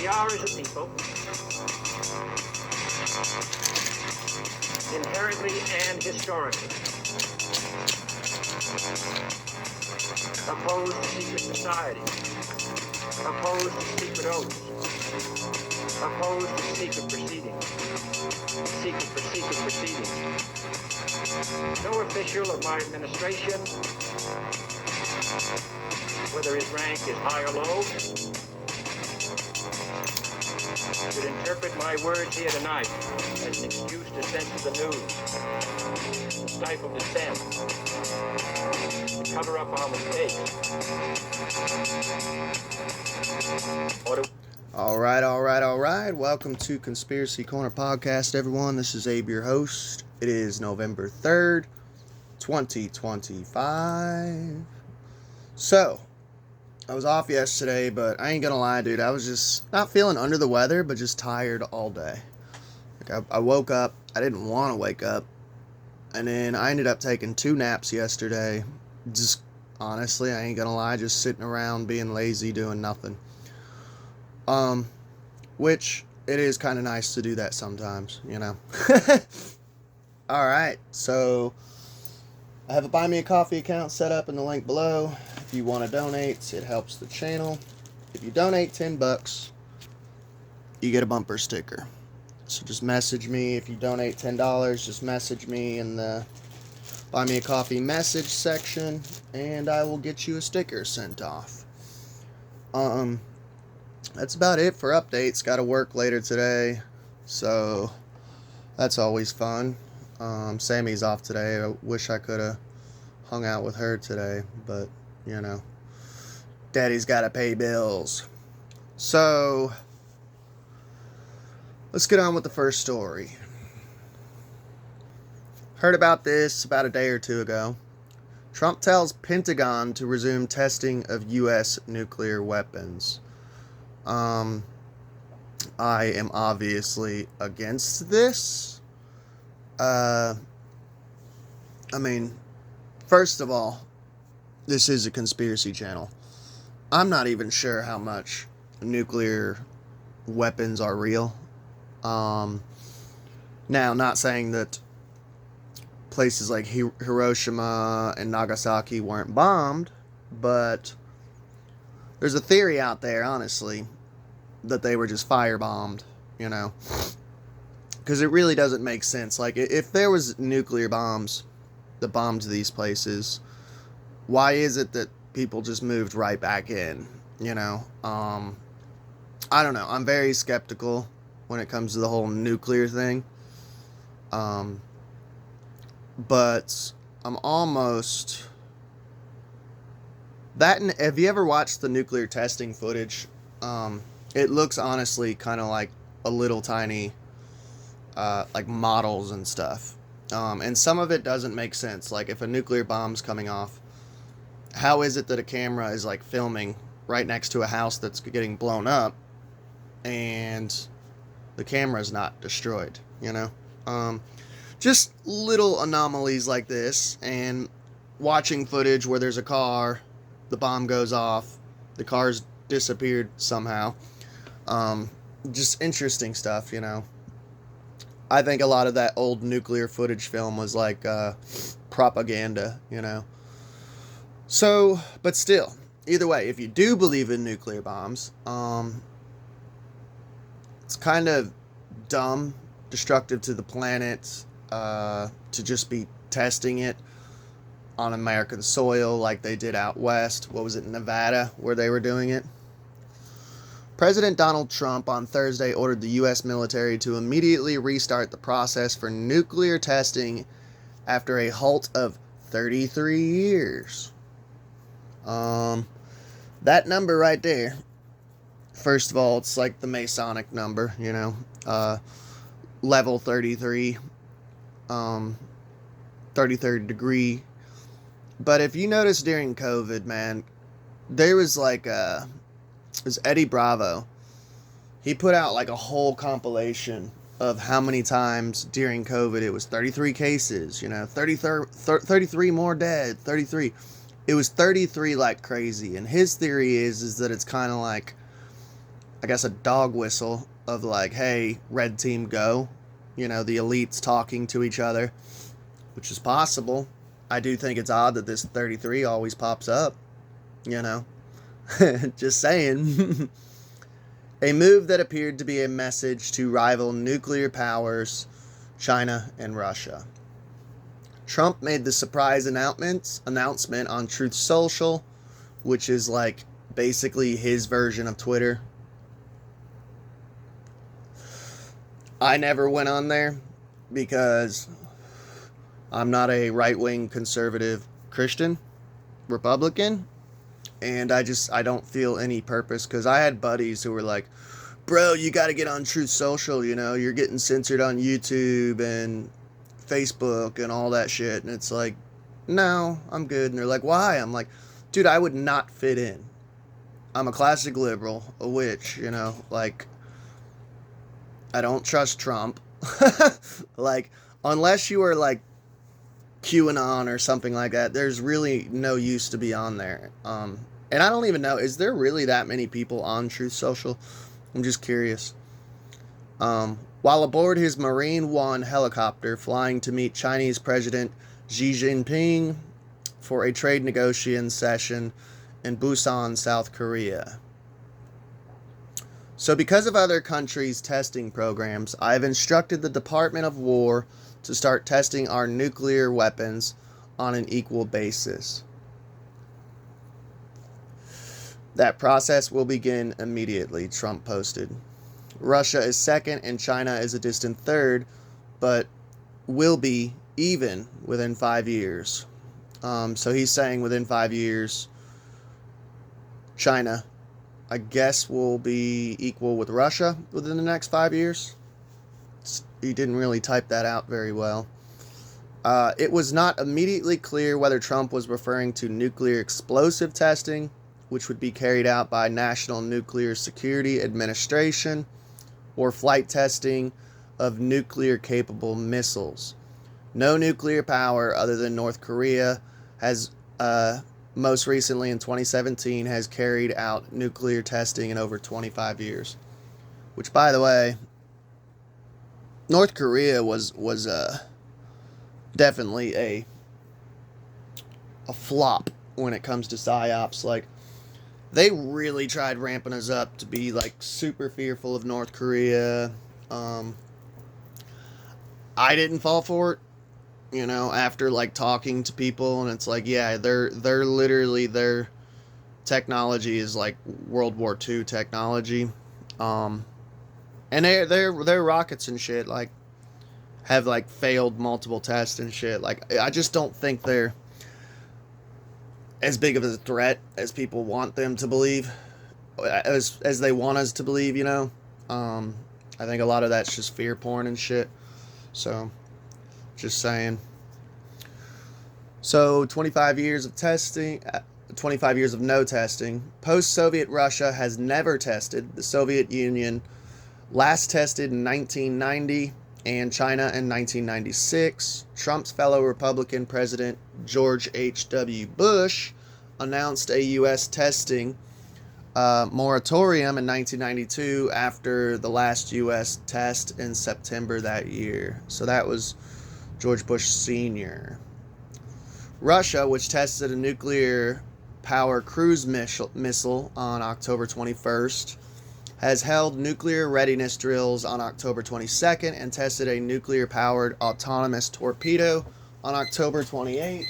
we are as a people inherently and historically opposed to secret society, opposed to secret oaths, opposed to secret proceedings, secret proceedings. No official of my administration, whether his rank is high or low, should interpret my words here tonight as an excuse to censor the news, to stifle dissent, to cover up our mistakes, or to... All right. Welcome to Conspiracy Corner Podcast, everyone. This is Abe, your host. It is November 3rd, 2025. So, I was off yesterday, but I ain't gonna lie, dude. I was just not feeling under the weather, but just tired all day. Like, I woke up. I didn't want to wake up. And then I ended up taking 2 naps yesterday. Just, honestly, I ain't gonna lie, just sitting around being lazy, doing nothing. Which it is kind of nice to do that sometimes, you know. Alright, so I have a Buy Me a Coffee account set up in the link below. If you want to donate, it helps the channel. If you donate $10, you get a bumper sticker. So just message me. If you donate $10, just message me in the Buy Me a Coffee message section, and I will get you a sticker sent off. That's about it for updates. Got to work later today, so that's always fun. Sammy's off today. I wish I could have hung out with her today, but, you know, Daddy's got to pay bills. So, let's get on with the first story. Heard about this about a day or two ago. Trump tells Pentagon to resume testing of U.S. nuclear weapons. I am obviously against this. I mean, first of all, this is a conspiracy channel. I'm not even sure how much nuclear weapons are real. Now, not saying that places like Hiroshima and Nagasaki weren't bombed, but there's a theory out there, honestly, that they were just firebombed, you know, because it really doesn't make sense. Like, if there was nuclear bombs that bombed these places, why is it that people just moved right back in, you know? I don't know. I'm very skeptical when it comes to the whole nuclear thing. But I'm almost... have you ever watched the nuclear testing footage? It looks honestly kind of like a little tiny, like models and stuff. And some of it doesn't make sense. Like, if a nuclear bomb's coming off, how is it that a camera is like filming right next to a house that's getting blown up and the camera's not destroyed, you know? Just little anomalies like this, and watching footage where there's a car, the bomb goes off, the car's disappeared somehow. Just interesting stuff, you know. I think a lot of that old nuclear footage film was like propaganda, you know. So, but still, either way, if you do believe in nuclear bombs, it's kind of dumb, destructive to the planet, to just be testing it on American soil like they did out west. What was it, Nevada, where they were doing it? President Donald Trump on Thursday ordered the U.S. military to immediately restart the process for nuclear testing after a halt of 33 years. That number right there, first of all, it's like the Masonic number, you know, level 33, 33rd degree. But if you notice during COVID, man, there was like it was Eddie Bravo. He put out like a whole compilation of how many times during COVID it was 33 cases, you know, 33 more dead, 33. It was 33 like crazy. And his theory is that it's kind of like I guess, a dog whistle of like, hey, red team go. You know, the elites talking to each other, which is possible. I do think it's odd that this 33 always pops up, you know. Just saying. A move that appeared to be a message to rival nuclear powers, China and Russia. Trump made the surprise announcement on Truth Social, which is like basically his version of Twitter. I never went on there because I'm not a right-wing conservative Christian, Republican, and I don't feel any purpose, because I had buddies who were like, bro, you got to get on Truth Social, you know, you're getting censored on YouTube and Facebook and all that shit. And it's like, no, I'm good. And they're like, why? I'm like, dude, I would not fit in. I'm a classic liberal, a witch, you know, like, I don't trust Trump. Like, unless you are like QAnon or something like that, there's really no use to be on there. And I don't even know, is there really that many people on Truth Social? I'm just curious. While aboard his Marine One helicopter flying to meet Chinese President Xi Jinping for a trade negotiation session in Busan, South Korea. So because of other countries' testing programs, I've instructed the Department of War to start testing our nuclear weapons on an equal basis. That process will begin immediately, Trump posted. Russia is second and China is a distant third, but will be even within 5 years. So he's saying within 5 years, China, I guess, will be equal with Russia within the next 5 years. He didn't really type that out very well. It was not immediately clear whether Trump was referring to nuclear explosive testing, which would be carried out by National Nuclear Security Administration, or flight testing of nuclear-capable missiles. No nuclear power other than North Korea has, most recently in 2017, has carried out nuclear testing in over 25 years. Which, by the way, North Korea was definitely a flop when it comes to PSYOPs. Like, they really tried ramping us up to be like super fearful of North Korea. I didn't fall for it, you know, after like talking to people, and it's like, yeah, they're literally, their technology is like World War II technology. And their rockets and shit like have like failed multiple tests and shit. Like, I just don't think they're as big of a threat as people want them to believe, as they want us to believe, you know. I think a lot of that's just fear porn and shit. So, just saying. So, 25 years of testing, 25 years of no testing. Post-Soviet Russia has never tested. The Soviet Union last tested in 1990, and China in 1996. Trump's fellow Republican President George H.W. Bush announced a U.S. testing moratorium in 1992 after the last U.S. test in September that year. So that was George Bush Sr. Russia, which tested a nuclear power cruise missile on October 21st, has held nuclear readiness drills on October 22nd and tested a nuclear-powered autonomous torpedo on October 28th.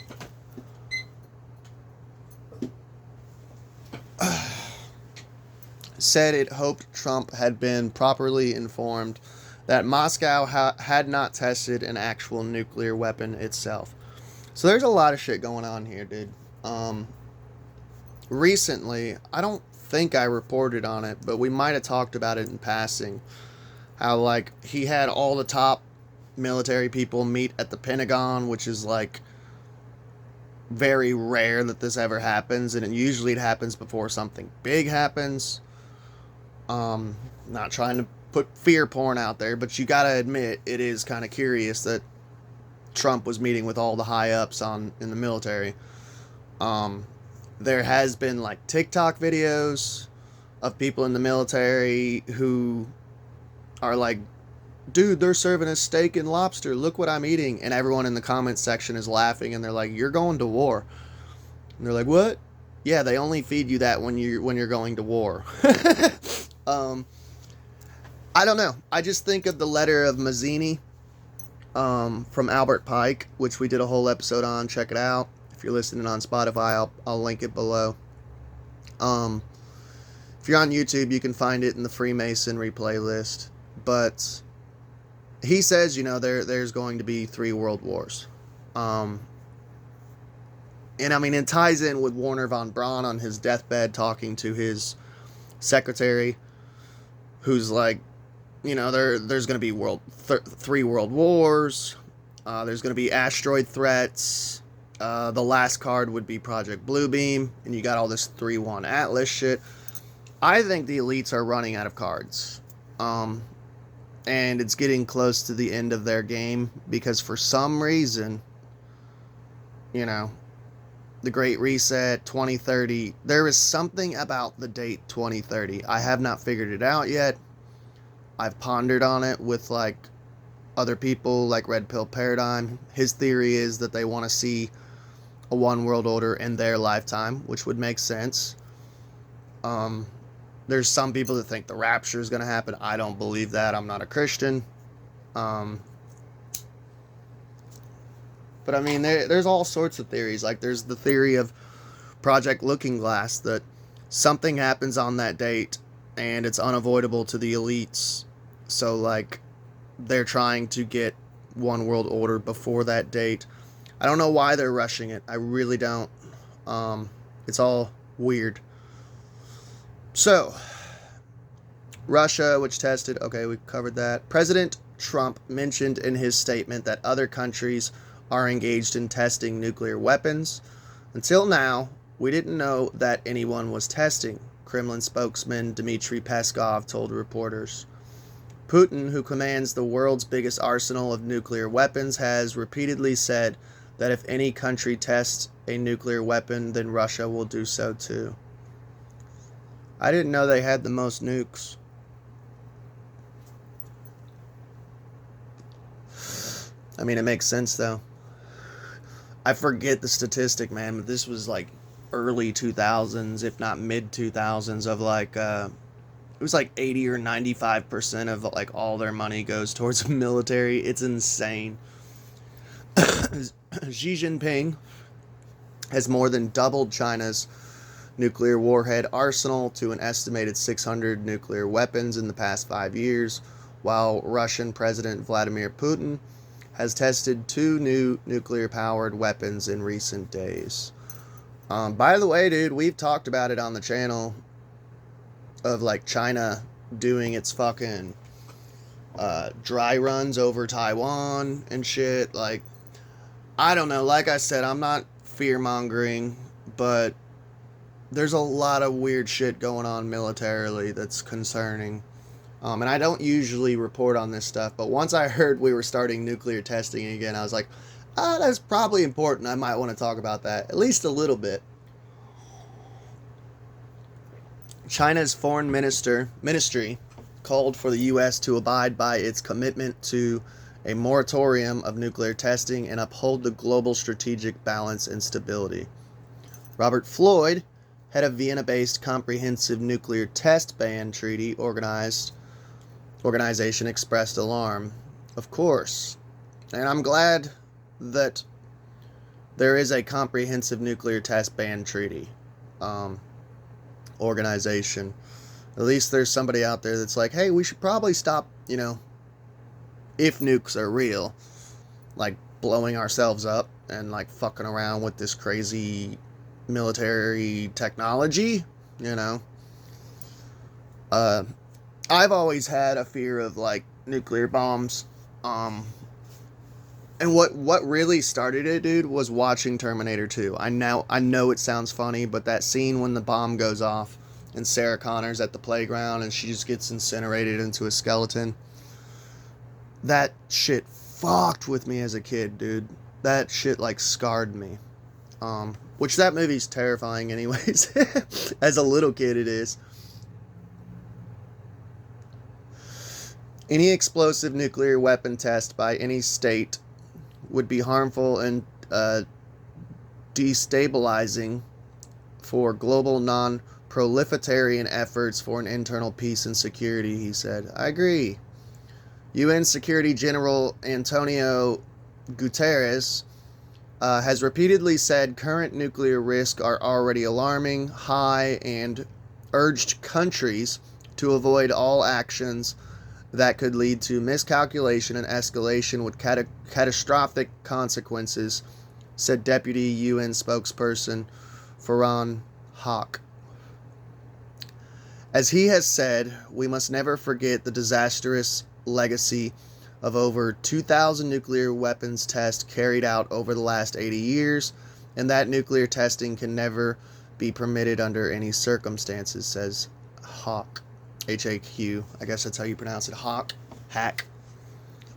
Said it hoped Trump had been properly informed that Moscow had not tested an actual nuclear weapon itself. So there's a lot of shit going on here, dude. Recently, I don't think I reported on it, but we might have talked about it in passing, how like he had all the top military people meet at the Pentagon, which is like very rare that this ever happens, and it happens before something big happens. Not trying to put fear porn out there, but you gotta admit it is kind of curious that Trump was meeting with all the high ups in the military. There has been like TikTok videos of people in the military who are like, dude, they're serving us steak and lobster. Look what I'm eating. And everyone in the comments section is laughing and they're like, you're going to war. And they're like, what? Yeah, they only feed you that when you're going to war. I don't know. I just think of the letter of Mazzini from Albert Pike, which we did a whole episode on. Check it out. If you're listening on Spotify, I'll link it below. If you're on YouTube, you can find it in the Freemasonry playlist. But he says, there's going to be 3 world wars. And I mean, it ties in with Werner von Braun on his deathbed talking to his secretary, who's like, there's going to be 3 world wars. There's going to be asteroid threats. The last card would be Project Bluebeam, and you got all this 3-1 Atlas shit. I think the elites are running out of cards. And it's getting close to the end of their game, because for some reason, the Great Reset, 2030, there is something about the date 2030. I have not figured it out yet. I've pondered on it with, other people, like Red Pill Paradigm. His theory is that they want to see a one world order in their lifetime, which would make sense. There's some people that think the rapture is going to happen. I don't believe that. I'm not a Christian. But I mean, there's all sorts of theories. Like, there's the theory of Project Looking Glass, that something happens on that date and it's unavoidable to the elites. So, they're trying to get one world order before that date. I don't know why they're rushing it. I really don't. It's all weird. So, Russia, which tested, okay, we covered that. President Trump mentioned in his statement that other countries are engaged in testing nuclear weapons. Until now, we didn't know that anyone was testing, Kremlin spokesman Dmitry Peskov told reporters. Putin, who commands the world's biggest arsenal of nuclear weapons, has repeatedly said that if any country tests a nuclear weapon, then Russia will do so too. I didn't know they had the most nukes. I mean, it makes sense, though. I forget the statistic, man, but this was early 2000s, if not mid 2000s, of it was 80 or 95% of all their money goes towards military. It's insane. Xi Jinping has more than doubled China's nuclear warhead arsenal to an estimated 600 nuclear weapons in the past 5 years, while Russian President Vladimir Putin has tested 2 new nuclear-powered weapons in recent days. By the way, dude, we've talked about it on the channel of China doing its fucking dry runs over Taiwan and shit. I don't know. Like I said, I'm not fear-mongering, but there's a lot of weird shit going on militarily that's concerning. And I don't usually report on this stuff, but once I heard we were starting nuclear testing again, I was like, that's probably important. I might want to talk about that, at least a little bit. China's foreign ministry called for the U.S. to abide by its commitment to a moratorium of nuclear testing and uphold the global strategic balance and stability. Robert Floyd, head of Vienna-based Comprehensive Nuclear Test Ban Treaty organization, expressed alarm. Of course. And I'm glad that there is a Comprehensive Nuclear Test Ban Treaty organization. At least there's somebody out there that's like, hey, we should probably stop, if nukes are real, blowing ourselves up and fucking around with this crazy military technology, I've always had a fear of nuclear bombs. And what really started it, dude, was watching Terminator 2. I know it sounds funny, but that scene when the bomb goes off and Sarah Connor's at the playground and she just gets incinerated into a skeleton. That shit fucked with me as a kid, dude. That shit scarred me. Which that movie's terrifying anyways. As a little kid it is. Any explosive nuclear weapon test by any state would be harmful and destabilizing for global non-proliferation efforts for an internal peace and security, he said. I agree. UN Security General Antonio Guterres has repeatedly said current nuclear risks are already alarming, high, and urged countries to avoid all actions that could lead to miscalculation and escalation with catastrophic consequences, said Deputy UN spokesperson Farhan Haq. As he has said, we must never forget the disastrous legacy of over 2,000 nuclear weapons tests carried out over the last 80 years, and that nuclear testing can never be permitted under any circumstances, says Hawk. H-A-Q. I guess that's how you pronounce it. Hawk. Hack.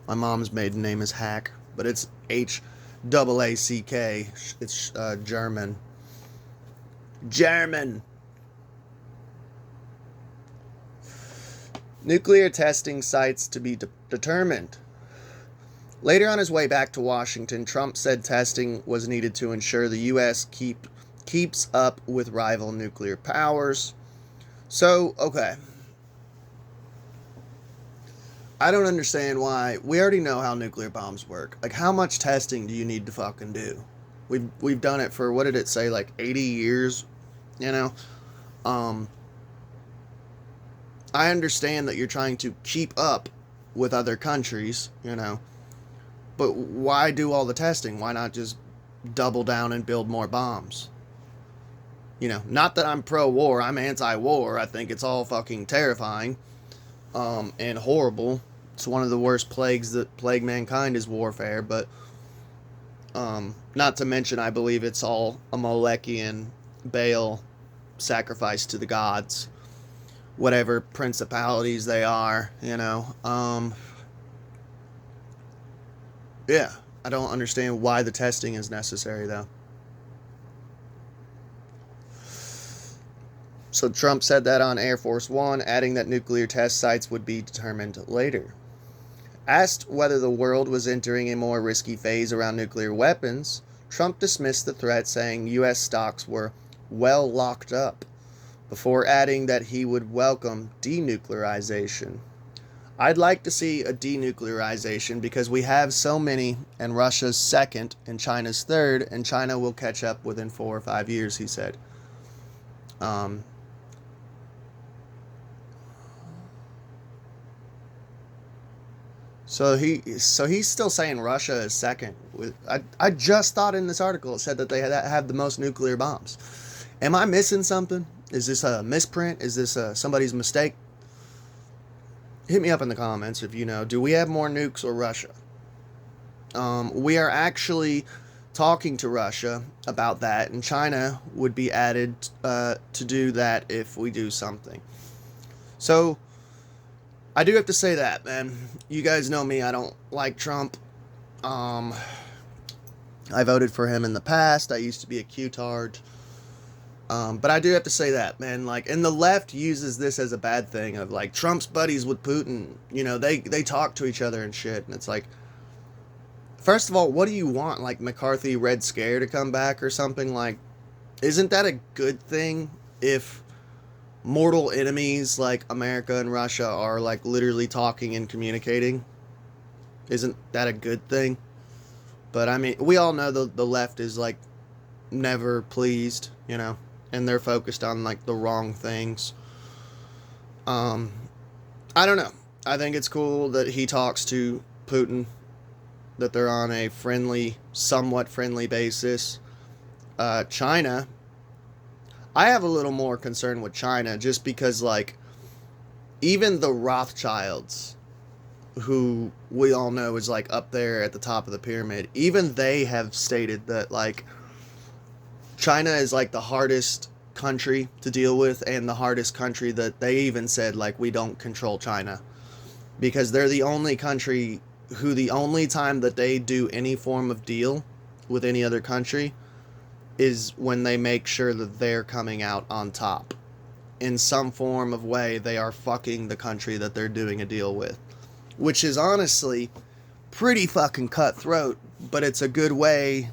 My mom's maiden name is Hack, but it's H-A-A-C-K. It's German. German! Nuclear testing sites to be determined. Later on his way back to Washington, Trump said testing was needed to ensure the U.S. keeps up with rival nuclear powers. So, okay. I don't understand why. We already know how nuclear bombs work. Like, how much testing do you need to fucking do? We've done it for, what did it say, like 80 years, you know? I understand that you're trying to keep up with other countries, you know, but why do all the testing? Why not just double down and build more bombs? You know, not that I'm pro-war, I'm anti-war. I think it's all fucking terrifying and horrible. It's one of the worst plagues that plague mankind is warfare, but not to mention I believe it's all a Molekian Baal sacrifice to the gods. Whatever principalities they are, you know. Yeah, I don't understand why the testing is necessary, though. So Trump said that on Air Force One, adding that nuclear test sites would be determined later. Asked whether the world was entering a more risky phase around nuclear weapons, Trump dismissed the threat, saying U.S. stocks were well locked up, before adding that he would welcome denuclearization. I'd like to see a denuclearization because we have so many, and Russia's second and China's third, and China will catch up within 4 or 5 years, he said. So he's still saying Russia is second. I just thought in this article it said that they have the most nuclear bombs. Am I missing something? Is this a misprint? Is this somebody's mistake? Hit me up in the comments if you know. Do we have more nukes or Russia? We are actually talking to Russia about that, and China would be added to do that if we do something. So, I do have to say that, man. You guys know me, I don't like Trump. I voted for him in the past. I used to be a Q-tard. But I do have to say that, man, like, and the left uses this as a bad thing of, like, Trump's buddies with Putin, you know, they talk to each other and shit, and it's like, first of all, what do you want, like, McCarthy Red Scare to come back or something? Like, isn't that a good thing if mortal enemies like America and Russia are, like, literally talking and communicating? Isn't that a good thing? But, I mean, we all know the left is, like, never pleased, you know? And they're focused on, like, the wrong things. I don't know. I think it's cool that he talks to Putin, that they're on a friendly, somewhat friendly basis. China, I have a little more concern with China just because, like, even the Rothschilds, who we all know is, like, up there at the top of the pyramid, even they have stated that, like, China is, like, the hardest country to deal with, and the hardest country that they even said, like, we don't control China. Because they're the only country who the only time that they do any form of deal with any other country is when they make sure that they're coming out on top. In some form of way, they are fucking the country that they're doing a deal with. which is honestly pretty fucking cutthroat, but it's a good way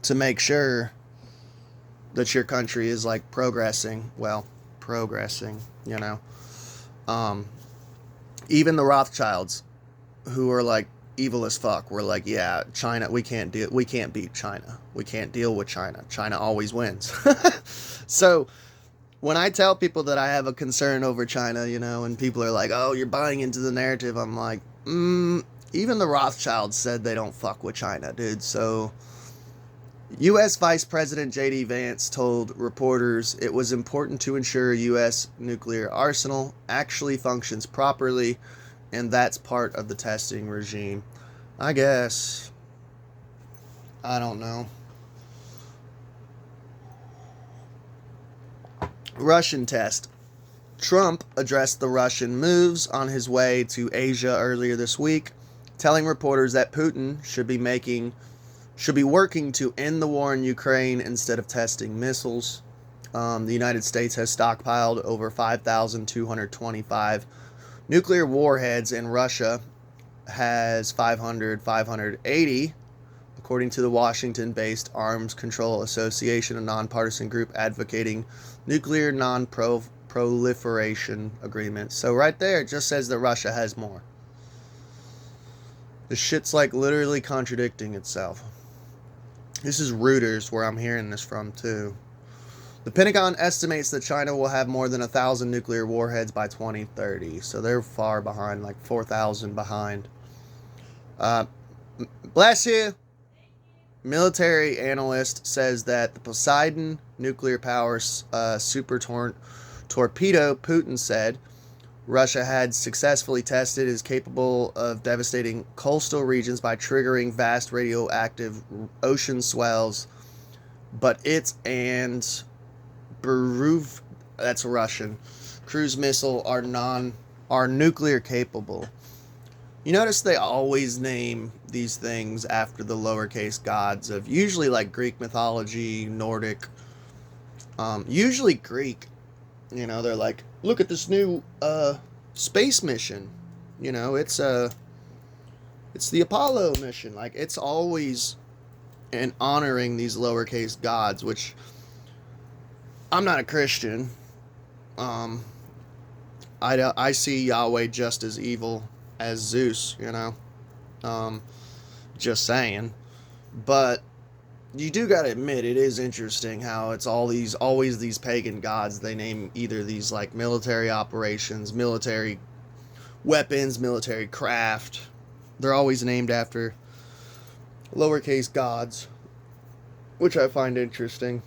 to make sure that your country is like progressing, you know. Um, Even the Rothschilds, who are like evil as fuck, were like, yeah, China, we can't beat China. We can't deal with China. China always wins. So when I tell people that I have a concern over China, you know, and people are like, oh, you're buying into the narrative, I'm like, even the Rothschilds said they don't fuck with China, dude. So U.S. Vice President J.D. Vance told reporters it was important to ensure U.S. nuclear arsenal actually functions properly, and that's part of the testing regime. I guess. I don't know. Russian test. Trump addressed the Russian moves on his way to Asia earlier this week, telling reporters that Putin should be working to end the war in Ukraine instead of testing missiles. The United States has stockpiled over 5,225 nuclear warheads, and Russia has 580, according to the Washington-based Arms Control Association, a nonpartisan group advocating nuclear non-proliferation agreements. So right there, it just says that Russia has more. This shit's like literally contradicting itself. This is Reuters, where I'm hearing this from, too. The Pentagon estimates that China will have more than 1,000 nuclear warheads by 2030. So they're far behind, like 4,000 behind. Bless you. Military analyst says that the Poseidon nuclear power super torpedo, Putin said, Russia had successfully tested is capable of devastating coastal regions by triggering vast radioactive ocean swells, but its and Beruv, that's Russian, cruise missile are nuclear capable. You notice they always name these things after the lowercase gods of usually like Greek mythology, Nordic, usually Greek. You know, they're like, look at this new space mission. You know, it's the Apollo mission. Like, it's always in honoring these lowercase gods, which I'm not a Christian. I see Yahweh just as evil as Zeus, you know. Just saying. But you do gotta admit, it is interesting how it's always these pagan gods. They name either these like military operations, military weapons, military craft. They're always named after lowercase gods, which I find interesting.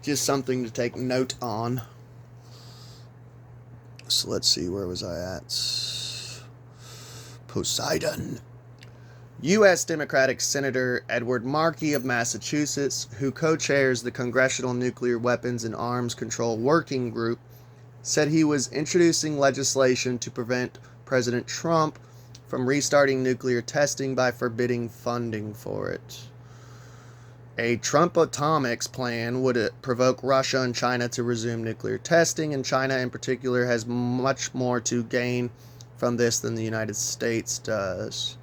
Just something to take note on. So let's see, where was I at? Poseidon. U.S. Democratic Senator Edward Markey of Massachusetts, who co-chairs the Congressional Nuclear Weapons and Arms Control Working Group, said he was introducing legislation to prevent President Trump from restarting nuclear testing by forbidding funding for it. A Trump-atomics plan would provoke Russia and China to resume nuclear testing, and China in particular has much more to gain from this than the United States does.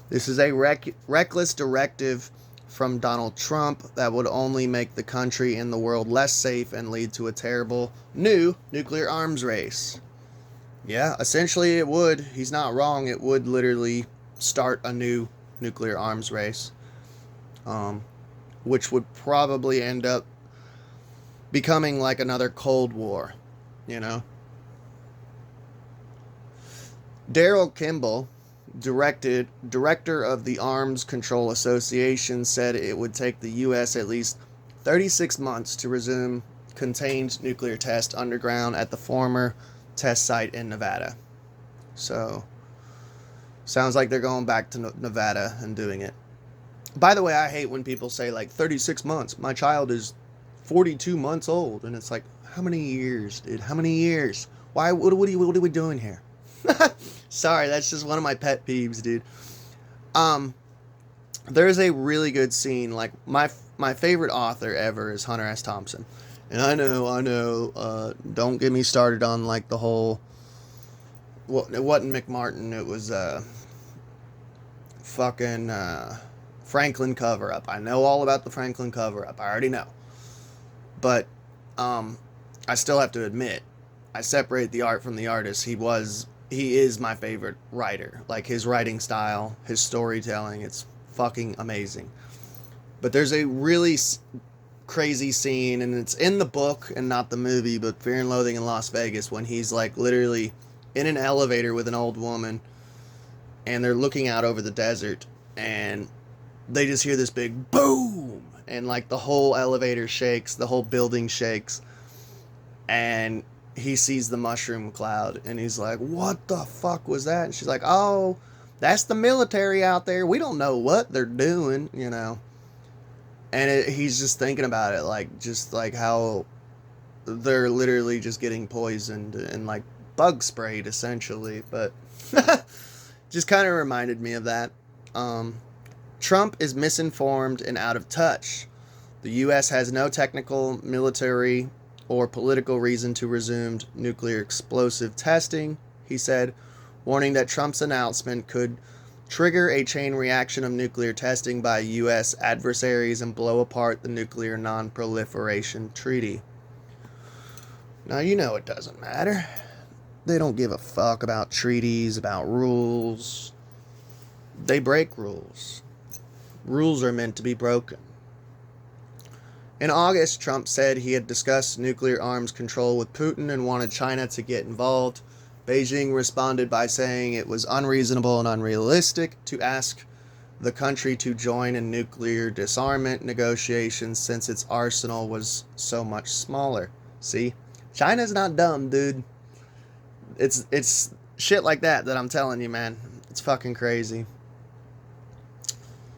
This is a reckless directive from Donald Trump that would only make the country and the world less safe and lead to a terrible new nuclear arms race. Yeah, essentially it would. He's not wrong. It would literally start a new nuclear arms race, which would probably end up becoming like another Cold War, you know? Daryl Kimball, director of the Arms Control Association, said it would take the U.S. at least 36 months to resume contained nuclear tests underground at the former test site in Nevada. So, sounds like they're going back to Nevada and doing it. By the way, I hate when people say, like, 36 months. My child is 42 months old. And it's like, how many years, dude? How many years? Why? What are we doing here? Sorry, that's just one of my pet peeves, dude. There's a really good scene. Like, my favorite author ever is Hunter S. Thompson. And I know, don't get me started on, like, the whole well, it wasn't McMartin. It was fucking Franklin cover up. I know all about the Franklin cover up. I already know. But I still have to admit, I separate the art from the artist. He is my favorite writer. Like his writing style, his storytelling, it's fucking amazing. But there's a really crazy scene, and it's in the book and not the movie, but Fear and Loathing in Las Vegas, when he's like literally in an elevator with an old woman, and they're looking out over the desert, and they just hear this big boom, and like the whole elevator shakes, the whole building shakes, and he sees the mushroom cloud, and he's like, what the fuck was that? And she's like, oh, that's the military out there. We don't know what they're doing, you know. And he's just thinking about it, like, just like how they're literally just getting poisoned and like bug sprayed essentially. But just kind of reminded me of that. Trump is misinformed and out of touch. The U.S. has no technical, military, or political reason to resume nuclear explosive testing, he said, warning that Trump's announcement could trigger a chain reaction of nuclear testing by U.S. adversaries and blow apart the Nuclear Non-Proliferation Treaty. Now, you know it doesn't matter. They don't give a fuck about treaties, about rules. They break rules. Rules are meant to be broken. In August, Trump said he had discussed nuclear arms control with Putin and wanted China to get involved. Beijing responded by saying it was unreasonable and unrealistic to ask the country to join in nuclear disarmament negotiations since its arsenal was so much smaller. See? China's not dumb, dude. It's shit like that I'm telling you, man. It's fucking crazy.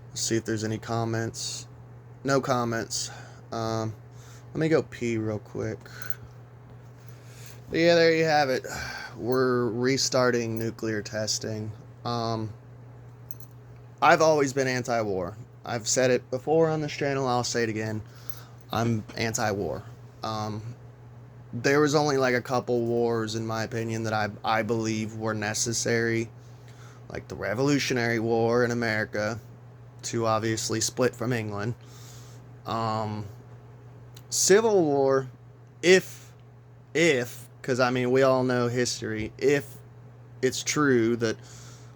Let's see if there's any comments. No comments. Let me go pee real quick. But yeah, there you have it. We're restarting nuclear testing. I've always been anti-war. I've said it before on this channel. I'll say it again. I'm anti-war. There was only like a couple wars, in my opinion, that I believe were necessary. Like the Revolutionary War in America, to obviously split from England. Civil War, if, because I mean, we all know history, if it's true that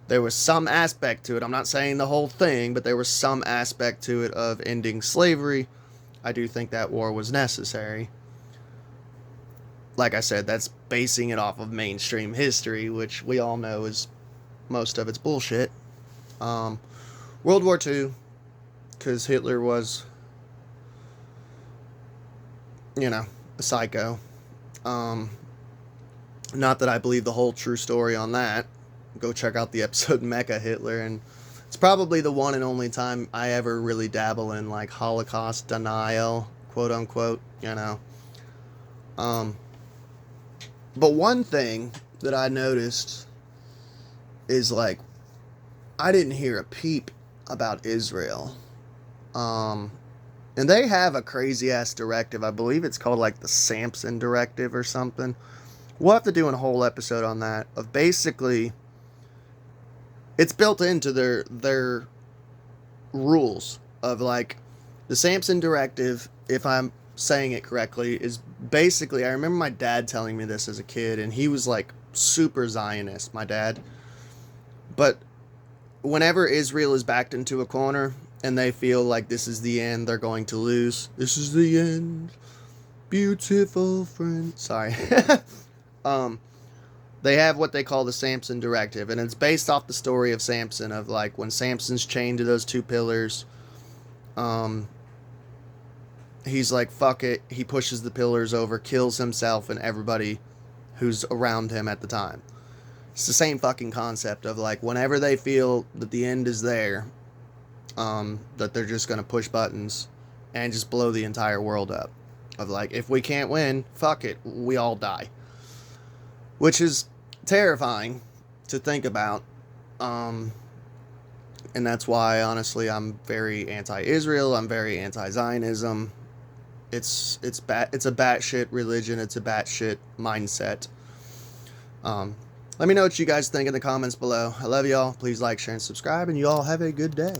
there was some aspect to it, I'm not saying the whole thing, but there was some aspect to it of ending slavery, I do think that war was necessary. Like I said, that's basing it off of mainstream history, which we all know is, most of it's bullshit. World War II, because Hitler was, you know, a psycho. Not that I believe the whole true story on that. Go check out the episode Mecha Hitler, and it's probably the one and only time I ever really dabble in like Holocaust denial, quote unquote, you know. But one thing that I noticed is like, I didn't hear a peep about Israel. And they have a crazy ass directive. I believe it's called like the Samson Directive or something. We'll have to do a whole episode on that. Of basically, it's built into their rules of like the Samson Directive, if I'm saying it correctly, is basically, I remember my dad telling me this as a kid, and he was like super Zionist, my dad. But whenever Israel is backed into a corner and they feel like this is the end, they're going to lose. This is the end, beautiful friend. Sorry. They have what they call the Samson Directive, and it's based off the story of Samson, of like when Samson's chained to those two pillars. He's like, fuck it. He pushes the pillars over, kills himself and everybody who's around him at the time. It's the same fucking concept of like, whenever they feel that the end is there, that they're just going to push buttons and just blow the entire world up. Of like, if we can't win, fuck it, we all die. Which is terrifying to think about. And that's why, honestly, I'm very anti-Israel. I'm very anti-Zionism. It's a batshit religion. It's a batshit mindset. Let me know what you guys think in the comments below. I love y'all. Please like, share, and subscribe, and you all have a good day.